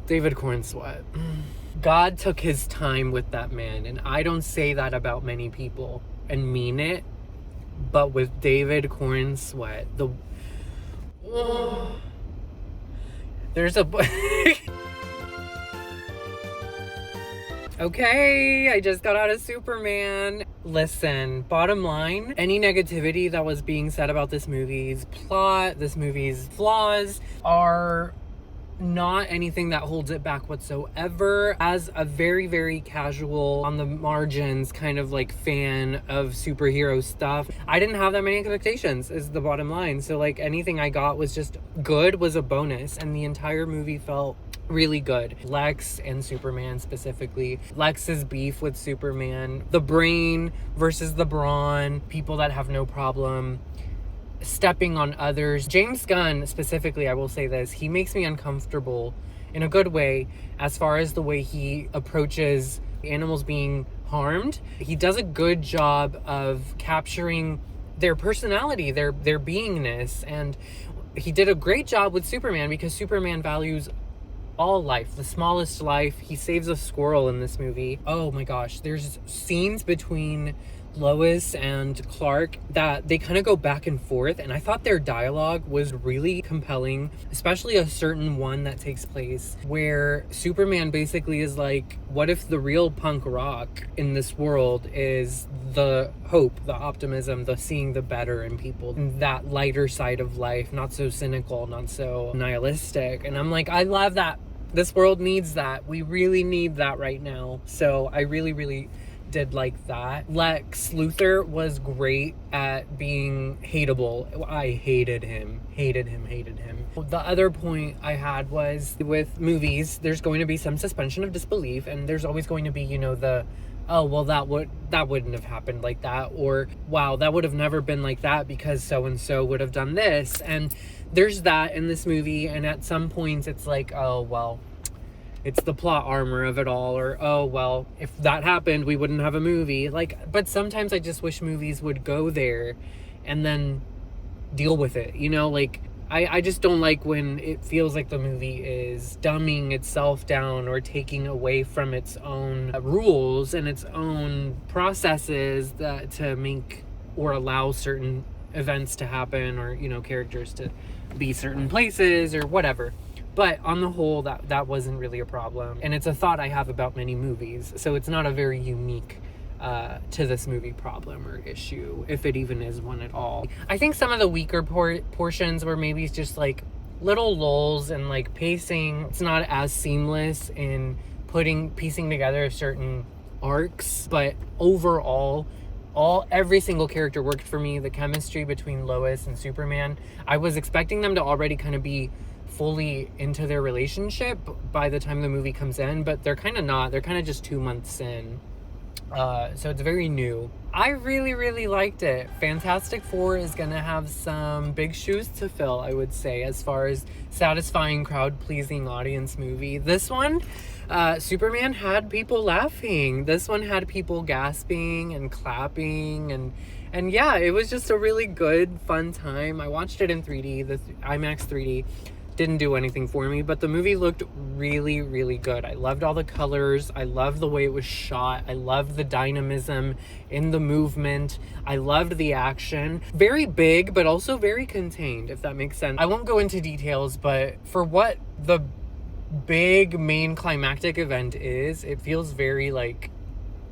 David Cornsweet. God took his time with that man, and I don't say that about many people and mean it, but with David Cornsweet, there's a okay, I just got out of Superman. Listen, bottom line, any negativity that was being said about this movie's plot, this movie's flaws, are not anything that holds it back whatsoever. As a very, very casual, on the margins kind of like fan of superhero stuff, I didn't have that many expectations, is the bottom line. So like anything I got was just good, was a bonus, and the entire movie felt really good. Lex and Superman specifically. Lex's beef with Superman, the brain versus the brawn, people that have no problem stepping on others. James Gunn specifically, I will say this, he makes me uncomfortable in a good way as far as the way he approaches animals being harmed. He does a good job of capturing their personality, their beingness, and he did a great job with Superman because Superman values all life, the smallest life. He saves a squirrel in this movie. Oh my gosh, there's scenes between Lois and Clark that they kind of go back and forth, and I thought their dialogue was really compelling, especially a certain one that takes place where Superman basically is like, what if the real punk rock in this world is the hope, the optimism, the seeing the better in people, that lighter side of life, not so cynical, not so nihilistic. And I'm like, I love that. This world needs that. We really need that right now. So I really, really did like that. Lex Luthor was great at being hateable. I hated him. The other point I had was, with movies, there's going to be some suspension of disbelief, and there's always going to be, oh, well, that wouldn't have happened like that, or wow, that would have never been like that because so-and-so would have done this. And there's that in this movie, and at some points it's like, oh, well, it's the plot armor of it all, or oh, well, if that happened, we wouldn't have a movie. Like, but sometimes I just wish movies would go there and then deal with it, like, I just don't like when it feels like the movie is dumbing itself down or taking away from its own rules and its own processes to make or allow certain events to happen, or, characters to be certain places or whatever. But on the whole, that wasn't really a problem. And it's a thought I have about many movies. So it's not a very unique to this movie problem or issue, if it even is one at all. I think some of the weaker portions were maybe just like little lulls and like pacing. It's not as seamless in piecing together certain arcs. But overall, every single character worked for me. The chemistry between Lois and Superman, I was expecting them to already kind of be fully into their relationship by the time the movie comes in, but they're kind of not. They're kind of just 2 months in. So it's very new. I really, really liked it. Fantastic Four is gonna have some big shoes to fill, I would say, as far as satisfying, crowd-pleasing audience movie. This one, Superman had people laughing. This one had people gasping and clapping, and yeah, it was just a really good, fun time. I watched it in 3D, the IMAX 3D. Didn't do anything for me, but the movie looked really, really good. I loved all the colors. I loved the way it was shot. I loved the dynamism in the movement. I loved the action. Very big, but also very contained, if that makes sense. I won't go into details, but for what the big main climactic event is, it feels very like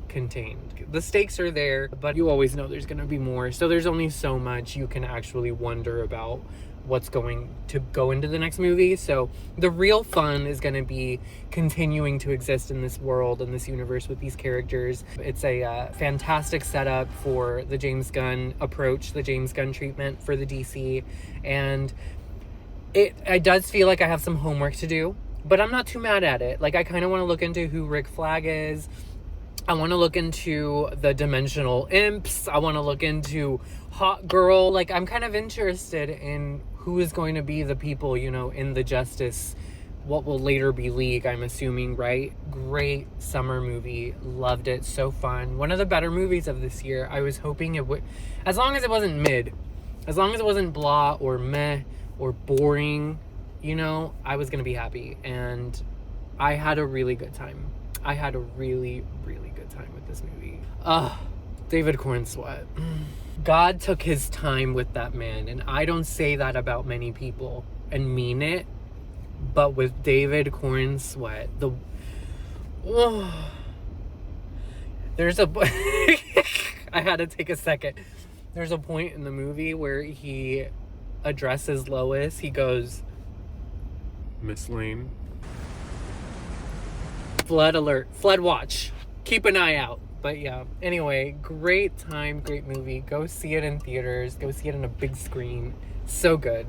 contained. The stakes are there, but you always know there's gonna be more. So there's only so much you can actually wonder about what's going to go into the next movie. So the real fun is going to be continuing to exist in this world, in this universe with these characters. It's a fantastic setup for the James Gunn approach, the James Gunn treatment for the DC. And it does feel like I have some homework to do, but I'm not too mad at it. Like, I kind of want to look into who Rick Flag is. I want to look into the Dimensional Imps. I want to look into Hot Girl. Like, I'm kind of interested in who is going to be the people, in the Justice, what will later be League, I'm assuming, right? Great summer movie. Loved it. So fun. One of the better movies of this year. I was hoping it would, as long as it wasn't mid, as long as it wasn't blah or meh or boring, you know, I was gonna be happy. And I had a really good time. I had a really, really good time with this movie. David Cornsweet. God took his time with that man, and I don't say that about many people and mean it, but with David Cornsweet, there's a I had to take a second. There's a point in the movie where he addresses Lois. He goes, Miss Lane. flood alert, flood watch, keep an eye out. But yeah, anyway, great time, great movie. Go see it in theaters, go see it on a big screen. So good.